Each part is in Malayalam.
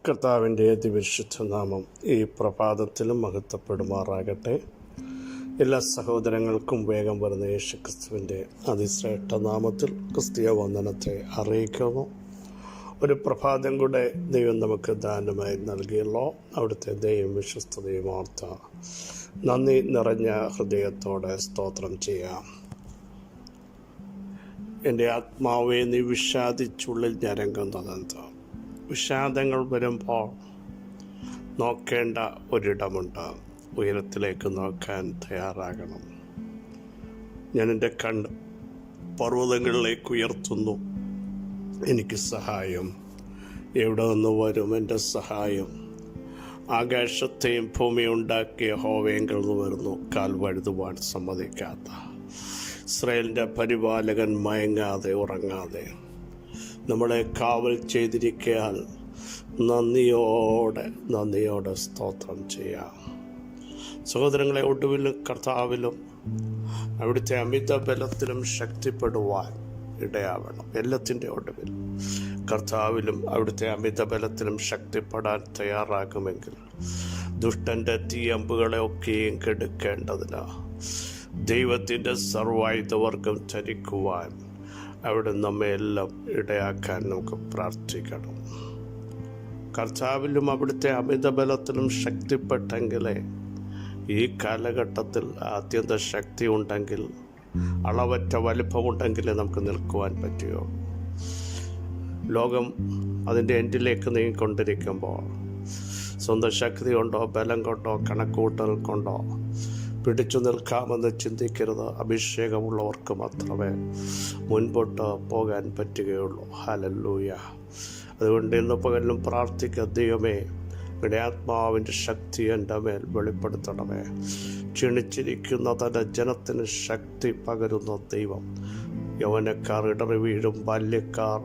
കർത്താവിൻ്റെ അതിവിശുദ്ധ നാമം ഈ പ്രഭാതത്തിലും മഹത്വപ്പെടുമാറാകട്ടെ. എല്ലാ സഹോദരങ്ങൾക്കും വേഗം വരുന്ന യേശുക്രിസ്തുവിൻ്റെ അതിശ്രേഷ്ഠ നാമത്തിൽ ക്രിസ്തീയ വന്ദനത്തെ അറിയിക്കുന്നു. ഒരു പ്രഭാതം കൂടെ ദൈവം നമുക്ക് ദാനമായി നൽകിയല്ലോ. അവിടുത്തെ ദൈവം വിശ്വസ്തതയും ഓർത്ത നന്ദി നിറഞ്ഞ ഹൃദയത്തോടെ സ്തോത്രം ചെയ്യാം. എൻ്റെ ആത്മാവെ നീ വിഷാദിച്ചുള്ളിൽ ഞരങ്ങുന്നതെന്ത്? വിഷാദങ്ങൾ വരുമ്പോൾ നോക്കേണ്ട ഒരിടമുണ്ട്. ഉയരത്തിലേക്ക് നോക്കാൻ തയ്യാറാകണം. ഞാൻ എൻ്റെ കണ്ണ് പർവ്വതങ്ങളിലേക്ക് ഉയർത്തുന്നു. എനിക്ക് സഹായം എവിടെ നിന്ന് വരും? എൻ്റെ സഹായം ആകാശത്തെയും ഭൂമിയും ഉണ്ടാക്കിയ യഹോവയെങ്കിൽ നിന്ന് വരുന്നു. കാൽ വഴുതുവാൻ സമ്മതിക്കാത്ത ഇസ്രായേലിൻ്റെ പരിപാലകൻ മയങ്ങാതെ ഉറങ്ങാതെ നമ്മളെ കാവൽ ചെയ്തിരിക്കാൻ നന്ദിയോടെ സ്തോത്രം ചെയ്യാം. സഹോദരങ്ങളെ, ഒടുവിലും കർത്താവിലും അവിടുത്തെ അമിത ബലത്തിലും ശക്തിപ്പെടുവാൻ ഇടയാവണം. എല്ലാത്തിൻ്റെ ഒടുവിൽ കർത്താവിലും അവിടുത്തെ അമിത ബലത്തിലും ശക്തിപ്പെടാൻ തയ്യാറാകുമെങ്കിൽ ദുഷ്ടൻ്റെ തീയമ്പുകളെ ഒക്കെയും കെടുക്കേണ്ടതിന് ദൈവത്തിൻ്റെ സർവായുധവർഗം ധരിക്കുവാൻ അവിടെ നമ്മയെല്ലാം ഇടയാക്കാൻ നമുക്ക് പ്രാർത്ഥിക്കണം. കർത്താവിലും അവിടുത്തെ അമിതബലത്തിലും ശക്തിപ്പെട്ടെങ്കിലേ ഈ കാലഘട്ടത്തിൽ അത്യന്ത ശക്തി ഉണ്ടെങ്കിൽ, അളവറ്റ വലിപ്പമുണ്ടെങ്കിലേ നമുക്ക് നിൽക്കുവാൻ പറ്റുകയുള്ളൂ. ലോകം അതിൻ്റെ എൻഡിലേക്ക് നീങ്ങിക്കൊണ്ടിരിക്കുമ്പോൾ സ്വന്തം ശക്തി കൊണ്ടോ ബലം കൊണ്ടോ കണക്കൂട്ടൽ കൊണ്ടോ പിടിച്ചു നിൽക്കാമെന്ന് ചിന്തിക്കരുത്. അഭിഷേകമുള്ളവർക്ക് മാത്രമേ മുൻപോട്ട് പോകാൻ പറ്റുകയുള്ളൂ. ഹല്ലേലൂയ. അതുകൊണ്ട് ഇന്ന് പകലിലും പ്രാർത്ഥിക്കുക, ദൈവമേ ഇവിടെ ആത്മാവിൻ്റെ ശക്തി എൻ്റെ മേൽ വെളിപ്പെടുത്തണമേ. ക്ഷീണിച്ചിരിക്കുന്ന തൻ്റെ ജനത്തിന് ശക്തി പകരുന്ന ദൈവം. യൗവനക്കാർ ഇടറി വീഴും, ബാല്യക്കാർ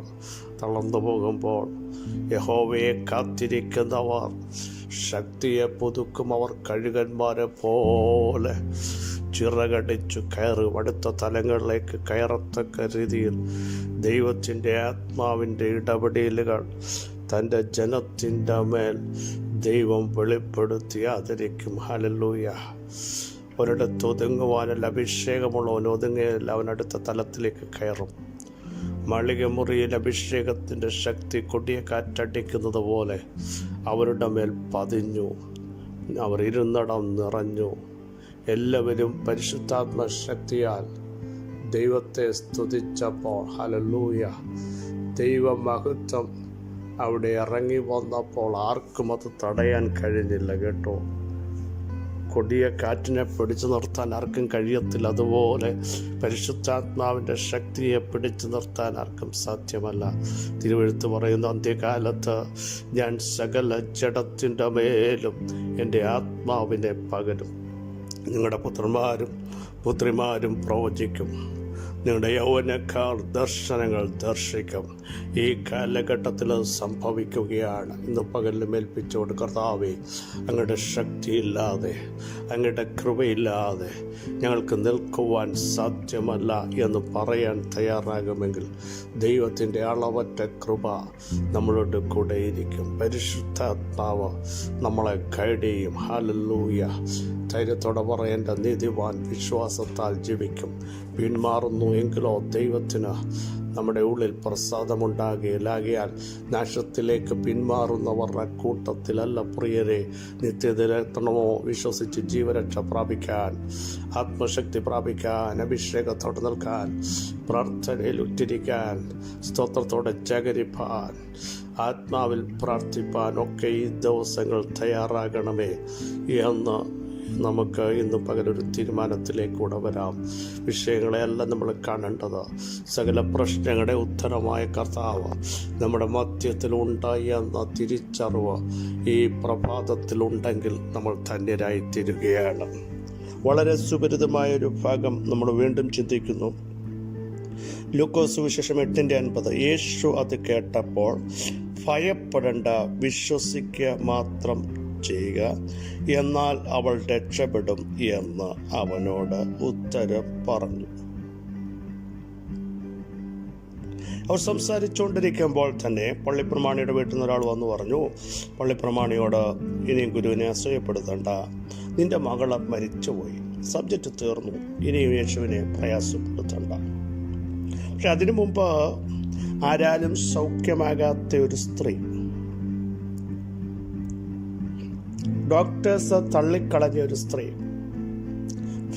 തളർന്നു പോകുമ്പോൾ യഹോവയെ കാത്തിരിക്കുന്നവർ ശക്തിയെ പുതുക്കും. അവർ കഴുകന്മാരെ പോലെ ചിറകടിച്ചു കയറും. അടുത്ത തലങ്ങളിലേക്ക് കയറത്തക്ക രീതിയിൽ ദൈവത്തിൻ്റെ ആത്മാവിൻ്റെ ഇടപെടലുകൾ തൻ്റെ ജനത്തിൻ്റെ മേൽ ദൈവം വെളിപ്പെടുത്തി ആദരിക്കും. ഹല്ലേലൂയ. ഒരിടത്ത് ഒതുങ്ങുവാനല്ല, അഭിഷേകമുള്ളവൻ ഒതുങ്ങിയല്ല, അവൻ അടുത്ത തലത്തിലേക്ക് കയറും. മാളികമുറിയിൽ അഭിഷേകത്തിൻ്റെ ശക്തി കൊടിയ കാറ്റടിക്കുന്നത് പോലെ അവരുടെ മേൽ പതിഞ്ഞു. അവർ ഇരുന്നിടം നിറഞ്ഞു. എല്ലാവരും പരിശുദ്ധാത്മ ശക്തിയാൽ ദൈവത്തെ സ്തുതിച്ചപ്പോൾ, ഹല്ലേലൂയ, ദൈവമഹത്വം അവിടെ ഇറങ്ങി വന്നപ്പോൾ ആർക്കും അത് തടയാൻ കഴിഞ്ഞില്ല കേട്ടോ. കൊടിയ കാറ്റിനെ പിടിച്ചു നിർത്താൻ ആർക്കും കഴിയത്തില്ല. അതുപോലെ പരിശുദ്ധാത്മാവിൻ്റെ ശക്തിയെ പിടിച്ചു നിർത്താൻ ആർക്കും സാധ്യമല്ല. തിരുവെഴുത്ത് പറയുന്ന, അന്ത്യകാലത്ത് ഞാൻ സകല ജഡത്തിൻ്റെ മേലും എൻ്റെ ആത്മാവിനെ പകരും. നിങ്ങളുടെ പുത്രന്മാരും പുത്രിമാരും പ്രവചിക്കും. നിങ്ങളുടെ യൗവനക്കാർ ദർശനങ്ങൾ ദർശിക്കും. ഈ കാലഘട്ടത്തിൽ സംഭവിക്കുകയാണ്. ഇന്ന് പകലിലും ഏൽപ്പിച്ചുകൊണ്ട്, കർത്താവേ, അങ്ങയുടെ ശക്തിയില്ലാതെ, അങ്ങയുടെ കൃപയില്ലാതെ ഞങ്ങൾക്ക് നിൽക്കുവാൻ സാധ്യമല്ല എന്ന് പറയാൻ തയ്യാറാകുമെങ്കിൽ ദൈവത്തിൻ്റെ അളവറ്റ കൃപ നമ്മളോട് കൂടെയിരിക്കും. പരിശുദ്ധാത്മാവ് നമ്മളെ ഗൈഡ് ചെയ്യും. ഹല്ലേലൂയ. ധൈര്യത്തോടെ പറയേണ്ട, നീതിമാൻ വിശ്വാസത്താൽ ജീവിക്കും. പിന്മാറുന്നു എങ്കിലോ ദൈവത്തിന് നമ്മുടെ ഉള്ളിൽ പ്രസാദമുണ്ടാകുകയില്ലാകയാൽ നാശത്തിലേക്ക് പിന്മാറുന്നവരുടെ കൂട്ടത്തിലല്ല പ്രിയരെ നിത്യത്തിലെത്തണമോ വിശ്വസിച്ച് ജീവരക്ഷ പ്രാപിക്കാൻ, ആത്മശക്തി പ്രാപിക്കാൻ, അഭിഷേകത്തോടെ നിൽക്കാൻ, പ്രാർത്ഥനയിൽ ഉറ്റിരിക്കാൻ, സ്തോത്രത്തോടെ ജാഗരിപ്പാൻ, ആത്മാവിൽ പ്രാർത്ഥിപ്പാൻ ഒക്കെ ഈ ദിവസങ്ങൾ തയ്യാറാകണമേ എന്ന് നമുക്ക് ഇന്ന് പകലൊരു തീരുമാനത്തിലേക്കൂടെ വരാം. വിഷയങ്ങളെയല്ല നമ്മൾ കാണേണ്ടത്. സകല പ്രശ്നങ്ങളുടെ ഉത്തരമായ കർത്താവ് നമ്മുടെ മധ്യത്തിലുണ്ടായി എന്ന തിരിച്ചറിവ് ഈ പ്രഭാതത്തിലുണ്ടെങ്കിൽ നമ്മൾ ധന്യരായി തീരുകയാണ്. വളരെ സുപരിതമായൊരു ഭാഗം നമ്മൾ വീണ്ടും ചിന്തിക്കുന്നു. ലൂക്കോസ് സുവിശേഷം 8:50. യേശു അത് കേട്ടപ്പോൾ, ഭയപ്പെടേണ്ട, വിശ്വസിക്കുക മാത്രം ചെയ്യുക, എന്നാൽ അവൾ രക്ഷപ്പെടും എന്ന് അവനോട് ഉത്തരം പറഞ്ഞു. അവർ സംസാരിച്ചുകൊണ്ടിരിക്കുമ്പോൾ തന്നെ പള്ളിപ്രമാണിയുടെ വീട്ടിൽ നിന്ന് ഒരാൾ വന്നു പറഞ്ഞു, പള്ളിപ്രമാണിയോട്, ഇനിയും ഗുരുവിനെ അസൂയപ്പെടുത്തണ്ട, നിന്റെ മകള് മരിച്ചുപോയി, സബ്ജക്റ്റ് തീർന്നു, ഇനിയും യേശുവിനെ പ്രയാസപ്പെടുത്തണ്ട. പക്ഷെ അതിനു മുമ്പ് ആരാലും സൗഖ്യമാകാത്ത ഒരു സ്ത്രീ, ഡോക്ടേഴ്സ് തള്ളിക്കളഞ്ഞ ഒരു സ്ത്രീ,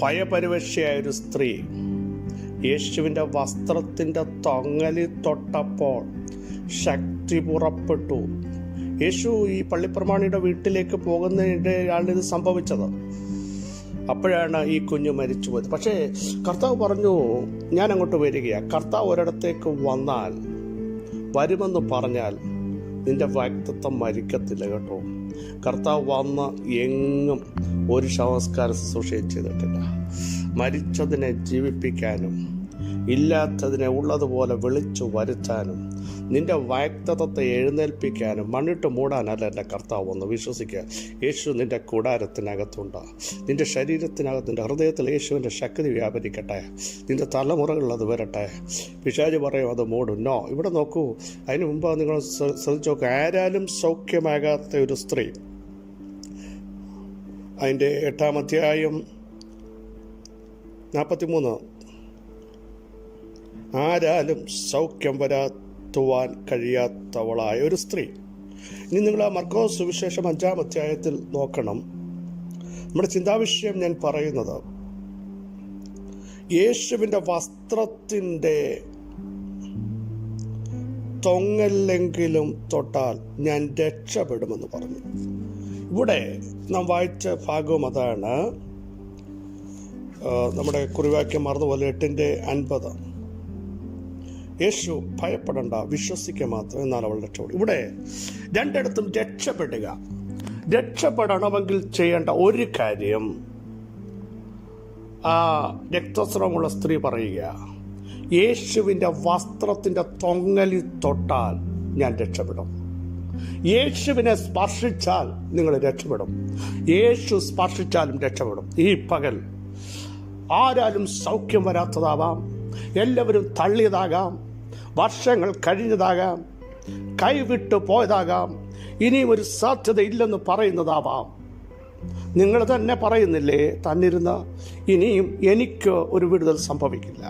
ഭയപരിവശയായ ഒരു സ്ത്രീ യേശുവിൻ്റെ വസ്ത്രത്തിൻ്റെ തൊങ്ങലിൽ തൊട്ടപ്പോൾ ശക്തി പുറപ്പെട്ടു. യേശു ഈ പള്ളിപ്രമാണിയുടെ വീട്ടിലേക്ക് പോകുന്നതിനിടെയാണ് ഇത് സംഭവിച്ചത്. അപ്പോഴാണ് ഈ കുഞ്ഞ് മരിച്ചുപോയത്. പക്ഷേ കർത്താവ് പറഞ്ഞു, ഞാൻ അങ്ങോട്ട് വരികയാണ്. കർത്താവ് ഒരിടത്തേക്ക് വന്നാൽ, വരുമെന്ന് പറഞ്ഞാൽ നിന്റെ വ്യക്തിത്വം മരിക്കത്തില്ല കേട്ടോ. കർത്താവ് വന്ന് എങ്ങും ഒരു ശവസ്കാര ശുശ്രൂഷയും ചെയ്തിട്ടില്ല. മരിച്ചതിനെ ജീവിപ്പിക്കാനും ഇല്ലാത്തതിനെ ഉള്ളതുപോലെ വിളിച്ചു വരുത്താനും നിന്റെ വ്യക്തിത്വത്തെ എഴുന്നേൽപ്പിക്കാനും മണ്ണിട്ട് മൂടാനല്ല എൻ്റെ കർത്താവ് വന്ന്. വിശ്വസിക്കുക, യേശു നിന്റെ കൂടാരത്തിനകത്തുണ്ട്. നിന്റെ ശരീരത്തിനകത്ത്, നിന്റെ ഹൃദയത്തിൽ യേശുവിൻ്റെ ശക്തി വ്യാപരിക്കട്ടെ. നിന്റെ തലമുറകളിൽ അത് വരട്ടെ. പിശാച് പറയും അത് മൂടും. നോ, ഇവിടെ നോക്കൂ. അതിന് മുമ്പ് നിങ്ങൾ ശ്രദ്ധിച്ചു നോക്കുക. ആരാലും സൗഖ്യമാകാത്ത ഒരു സ്ത്രീ, അതിൻ്റെ 8-ാം അധ്യായം 43, ആരാലും സൗഖ്യം വരാത്തുവാൻ കഴിയാത്തവളായ ഒരു സ്ത്രീ. ഇനി നിങ്ങൾ ആ മർക്കോസ് സുവിശേഷം 5-ാം അധ്യായത്തിൽ നോക്കണം. നമ്മുടെ ചിന്താവിഷയം ഞാൻ പറയുന്നത്, യേശുവിൻ്റെ വസ്ത്രത്തിൻ്റെ തൊങ്ങലെങ്കിലും തൊട്ടാൽ ഞാൻ രക്ഷപ്പെടുമെന്ന് പറഞ്ഞു. ഇവിടെ നാം വായിച്ച ഭാഗവും അതാണ്. നമ്മുടെ കുറിവാക്യം മറന്നുപോലെ 8:50, യേശു ഭയപ്പെടണ്ട, വിശ്വസിക്കുക മാത്രം, എന്നാൽ അവൾ രക്ഷപ്പെടും. ഇവിടെ രണ്ടിടത്തും രക്ഷപ്പെടുക. രക്ഷപ്പെടണമെങ്കിൽ ചെയ്യേണ്ട ഒരു കാര്യം, ആ രക്തസ്രവമുള്ള സ്ത്രീ പറയുക, യേശുവിൻ്റെ വസ്ത്രത്തിൻ്റെ തൊങ്ങലിൽ തൊട്ടാൽ ഞാൻ രക്ഷപ്പെടും. യേശുവിനെ സ്പർശിച്ചാൽ നിങ്ങൾ രക്ഷപ്പെടും. യേശു സ്പർശിച്ചാലും രക്ഷപ്പെടും. ഈ പകൽ ആരാലും സൗഖ്യം വരാത്തതാവാം, എല്ലാവരും തള്ളിയതാകാം, വർഷങ്ങൾ കഴിഞ്ഞതാകാം, കൈവിട്ടു പോയതാകാം, ഇനിയും ഒരു സാധ്യത ഇല്ലെന്ന് പറയുന്നതാവാം. നിങ്ങൾ തന്നെ പറയുന്നില്ലേ തന്നിരുന്ന, ഇനിയും എനിക്ക് ഒരു വിടുതൽ സംഭവിക്കില്ല,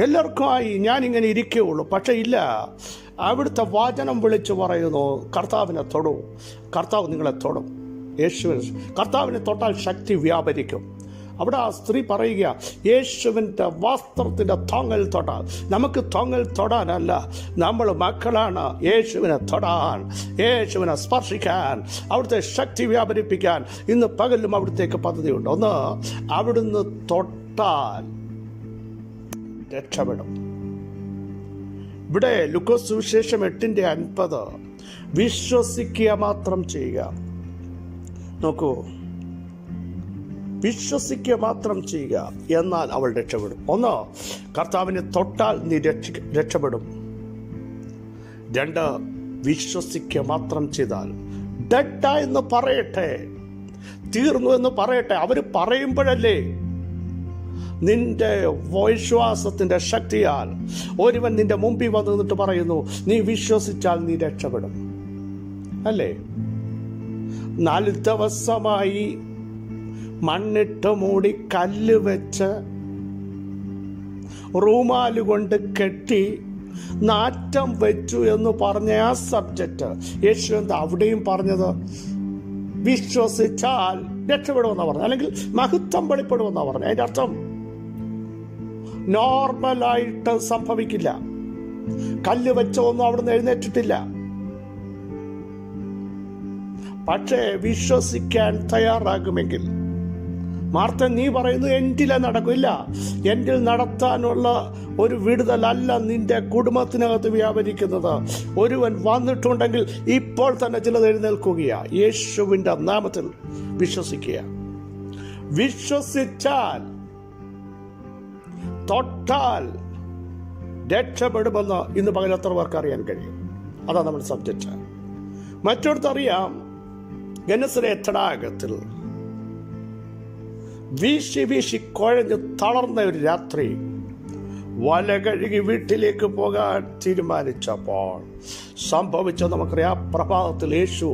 എല്ലാവർക്കുമായി ഞാനിങ്ങനെ ഇരിക്കുകയുള്ളൂ. പക്ഷേ ഇല്ല, അവിടുത്തെ വചനം വിളിച്ചു പറയുന്നു, കർത്താവിനെ തൊടൂ. കർത്താവ് നിങ്ങളെ തൊടും. യേശുവിന്, കർത്താവിനെ തൊട്ടാൽ ശക്തി വ്യാപരിക്കും. അവിടെ ആ സ്ത്രീ പറയുക, യേശുവിൻ്റെ വസ്ത്രത്തിൻ്റെ തൊങ്ങൽ തൊടാൻ. നമുക്ക് തൊങ്ങൽ തൊടാനല്ല, നമ്മൾ മക്കളാണ് യേശുവിനെ തൊടാൻ, യേശുവിനെ സ്പർശിക്കാൻ, അവിടുത്തെ ശക്തി വ്യാപരിപ്പിക്കാൻ ഇന്ന് പകലും അവിടുത്തേക്ക് പദ്ധതിയുണ്ട്. ഒന്ന്, അവിടുന്ന് തൊട്ടാൽ രക്ഷപ്പെടും. ഇവിടെ ലൂക്കോസ് സുവിശേഷം 8:50, വിശ്വസിക്കുക മാത്രം ചെയ്യുക. നോക്കൂ, വിശ്വസിക്കുക മാത്രം ചെയ്യുക, എന്നാൽ അവൾ രക്ഷപ്പെടും. ഒന്ന്, കർത്താവിനെ തൊട്ടാൽ നീ രക്ഷപ്പെടും. 2, വിശ്വസിക്കുക മാത്രം ചെയ്താൽ. ഡെഡ എന്ന് പറയട്ടെ, തീർന്നു എന്ന് പറയട്ടെ. അവർ പറയുമ്പോഴല്ലേ നിന്റെ വിശ്വാസത്തിൻ്റെ ശക്തിയാൽ ഒരുവൻ നിന്റെ മുമ്പിൽ വന്നു നിന്നിട്ട് പറയുന്നു, നീ വിശ്വസിച്ചാൽ നീ രക്ഷപ്പെടും. അല്ലേ? 4 ദിവസമായി മണ്ണിട്ട് മൂടി കല്ല് വെച്ച് റൂമാല് കൊണ്ട് കെട്ടി നാറ്റം വെച്ചു എന്ന് പറഞ്ഞ ആ സബ്ജക്റ്റ് യേശു എന്താ അവിടെയും പറഞ്ഞത്? വിശ്വസിച്ചാൽ രക്ഷപ്പെടുമെന്നാണ് പറഞ്ഞത്, അല്ലെങ്കിൽ മഹത്വം വെളിപ്പെടുമെന്നാണ് പറഞ്ഞത്. അതിൻ്റെ അർത്ഥം നോർമലായിട്ട് സംഭവിക്കില്ല. കല്ല് വെച്ചൊന്നും അവിടുന്ന് എഴുന്നേറ്റിട്ടില്ല. പക്ഷേ വിശ്വസിക്കാൻ തയ്യാറാകുമെങ്കിൽ, മാർത്ത നീ പറയുന്നു എന്റിലെ നടക്കില്ല, എന്റിൽ നടത്താനുള്ള ഒരു വിടുതലല്ല നിന്റെ കുടുംബത്തിനകത്ത് വ്യാപരിക്കുന്നത്. ഒരുവൻ വന്നിട്ടുണ്ടെങ്കിൽ ഇപ്പോൾ തന്നെ ചിലത് എഴുന്നേൽക്കുകയാ. യേശുവിൻ്റെ നാമത്തിൽ വിശ്വസിക്കുക. വിശ്വസിച്ചാൽ, തൊട്ടാൽ രക്ഷപ്പെടുമെന്ന് ഇന്ന് പകൽ എത്ര പേർക്ക് അറിയാൻ കഴിയും? അതാണ് നമ്മൾ സബ്ജക്റ്റ്. മറ്റൊരുത്തറിയാം, ഗനസരേത്ത് തടാകത്തിൽ വീശി വീശി കുഴഞ്ഞ് തളർന്ന ഒരു രാത്രി വല കഴുകി വീട്ടിലേക്ക് പോകാൻ തീരുമാനിച്ചപ്പോൾ സംഭവിച്ച നമുക്കറിയാം. പ്രഭാതത്തിൽ യേശു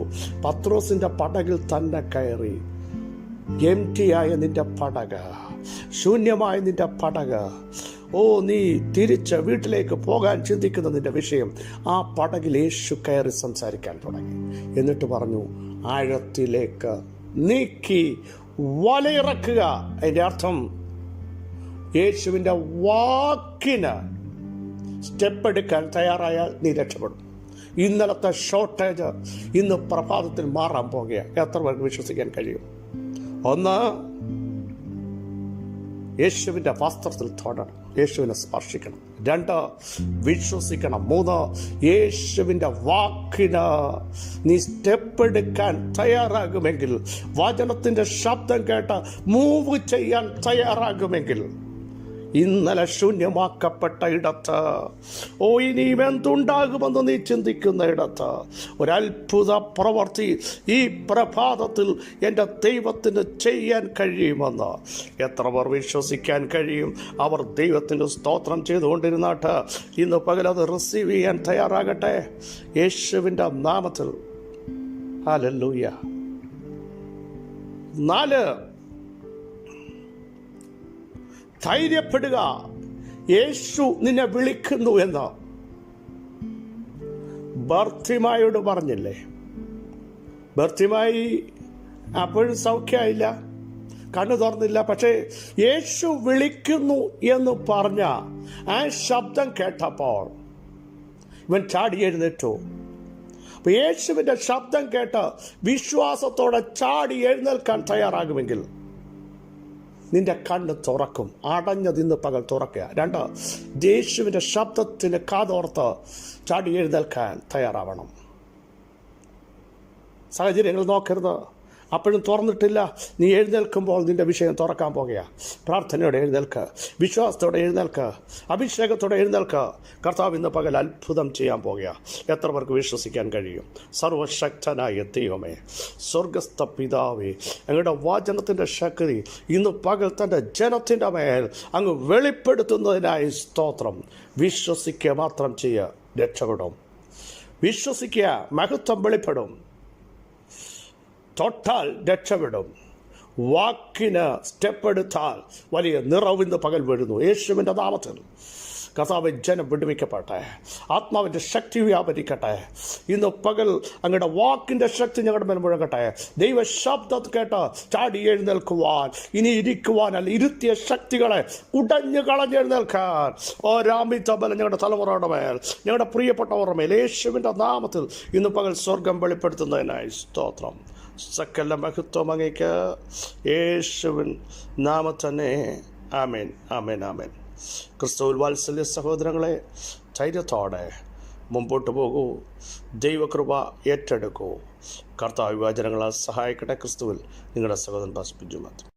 പത്രോസിന്റെ പടകിൽ തന്നെ കയറി. എംറ്റിയായ നിന്റെ പടക, ശൂന്യമായ നിന്റെ പടക, നീ തിരിച്ച് വീട്ടിലേക്ക് പോകാൻ ചിന്തിക്കുന്ന നിന്റെ വിഷയം, ആ പടകിൽ യേശു കയറി സംസാരിക്കാൻ തുടങ്ങി. എന്നിട്ട് പറഞ്ഞു, ആഴത്തിലേക്ക് നീക്കി വലയിറക്കുക. അതിൻ്റെ അർത്ഥം യേശുവിൻ്റെ വാക്കിന് സ്റ്റെപ്പ് എടുക്കാൻ തയ്യാറായാൽ നീ രക്ഷപ്പെടും. ഇന്നലത്തെ ഷോർട്ടേജ് ഇന്ന് പ്രഭാതത്തിൽ മാറാൻ പോകുകയാണ്. എത്ര പേർക്ക് വിശ്വസിക്കാൻ കഴിയും? ഒന്ന്, യേശുവിൻ്റെ വസ്ത്രത്തിൽ തൊടണം, യേശുവിനെ സ്പർശിക്കണം. 2, വിശ്വസിക്കണം. 3, യേശുവിൻ്റെ വാക്കിന് നീ സ്റ്റെപ്പ് എടുക്കാൻ തയ്യാറാകുമെങ്കിൽ, വചനത്തിൻ്റെ ശബ്ദം കേട്ട് മൂവ് ചെയ്യാൻ തയ്യാറാകുമെങ്കിൽ, ഇന്നലെ ശൂന്യമാക്കപ്പെട്ട ഇടത്ത് ഇനിയും എന്തുണ്ടാകുമെന്ന് നീ ചിന്തിക്കുന്ന ഇടത്ത് ഒരത്ഭുത പ്രവൃത്തി ഈ പ്രഭാതത്തിൽ എൻ്റെ ദൈവത്തിന് ചെയ്യാൻ കഴിയുമെന്ന് എത്ര പേർ വിശ്വസിക്കാൻ കഴിയും? അവർ ദൈവത്തിന് സ്തോത്രം ചെയ്തുകൊണ്ടിരുന്നാട്ട് ഇന്ന് പകലത് റിസീവ് ചെയ്യാൻ തയ്യാറാകട്ടെ, യേശുവിൻ്റെ നാമത്തിൽ. ഹല്ലേലൂയ. 4, ധൈര്യപ്പെടുക. യേശു നിന്നെ വിളിക്കുന്നു എന്ന് ബർത്തിമായോട് പറഞ്ഞില്ലേ? ബർത്തിമായി അപ്പോഴും സൗഖ്യമായില്ല, കണ്ണു തുറന്നില്ല. പക്ഷേ യേശു വിളിക്കുന്നു എന്ന് പറഞ്ഞ ആ ശബ്ദം കേട്ടപ്പോൾ ഇവൻ ചാടി എഴുന്നേറ്റു. അപ്പൊ യേശുവിൻ്റെ ശബ്ദം കേട്ട് വിശ്വാസത്തോടെ ചാടി എഴുന്നേൽക്കാൻ തയ്യാറാകുമെങ്കിൽ നിന്റെ കണ്ണ് തുറക്കും. അടഞ്ഞത് ഇന്ന് പകൽ തുറക്കുക. 2, യേശുവിൻ്റെ ശബ്ദത്തിന് കാതോർത്ത് ചാടി എഴുന്നേൽക്കാൻ തയ്യാറാവണം. സാഹചര്യങ്ങൾ നോക്കരുത്. അപ്പോഴും തുറന്നിട്ടില്ല, നീ എഴുന്നേൽക്കുമ്പോൾ നിന്റെ വിഷയം തുറക്കാൻ പോകുക. പ്രാർത്ഥനയോടെ എഴുന്നേൽക്ക്, വിശ്വാസത്തോടെ എഴുന്നേൽക്ക്, അഭിഷേകത്തോടെ എഴുന്നേൽക്ക്. കർത്താവ് ഇന്ന് പകൽ അത്ഭുതം ചെയ്യാൻ പോകുക. എത്ര പേർക്ക് വിശ്വസിക്കാൻ കഴിയും? സർവശക്തനായ ദൈവമേ, സ്വർഗസ്ഥ പിതാവേ, അങ്ങയുടെ വചനത്തിൻ്റെ ശക്തി ഇന്ന് പകൽ തൻ്റെ ജനത്തിൻ്റെ മേൽ അങ്ങ് വെളിപ്പെടുത്തുന്നതിനായി സ്തോത്രം. വിശ്വസിക്കുക മാത്രം ചെയ്യുക, രക്ഷപ്പെടും. വിശ്വസിക്കുക, മഹത്വം വെളിപ്പെടും. തൊട്ടാൽ രക്ഷപ്പെടും. വാക്കിന് സ്റ്റെപ്പ് എടുത്താൽ വലിയ നിറവിന്ന് പകൽ വരുന്നു. യേശുവിൻ്റെ നാമത്തിൽ കർത്താവ് ജനം വിടുവിക്കട്ടെ, ആത്മാവിൻ്റെ ശക്തി വ്യാപരിക്കട്ടെ. ഇന്ന് പകൽ അങ്ങയുടെ വാക്കിൻ്റെ ശക്തി ഞങ്ങളുടെ മേൽ മുഴങ്ങട്ടെ. ദൈവ ശബ്ദം കേട്ട് ചാടി എഴുന്നേൽക്കുവാൻ, ഇനി ഇരിക്കുവാനല്ല, ഇരുത്തിയ ശക്തികളെ ഉടഞ്ഞു കളഞ്ഞെഴുന്നേൽക്കാൻ രാമിത്തബലം ഞങ്ങളുടെ തലമുറയുടെ മേൽ, ഞങ്ങളുടെ പ്രിയപ്പെട്ടവരുടെ മേൽ യേശുവിൻ്റെ നാമത്തിൽ ഇന്ന് പകൽ സ്വർഗം വെളിപ്പെടുത്തുന്നതിനായി സ്തോത്രം. സകല മഹത്വം അങ്ങേക്ക്, യേശുവിൻ നാമത്തന്നെ. ആമേൻ, ആമേൻ, ആമേൻ. ക്രിസ്തുവിൽ വാത്സല്യ സഹോദരങ്ങളെ, ധൈര്യത്തോടെ മുമ്പോട്ട് പോകൂ. ദൈവകൃപ ഏറ്റെടുക്കൂ. കർത്താവ് വചനങ്ങളാൽ സഹായിക്കട്ടെ. ക്രിസ്തുവിൽ നിങ്ങളുടെ സഹോദരൻ പാസ്റ്റർ ബിജു മാത്യു.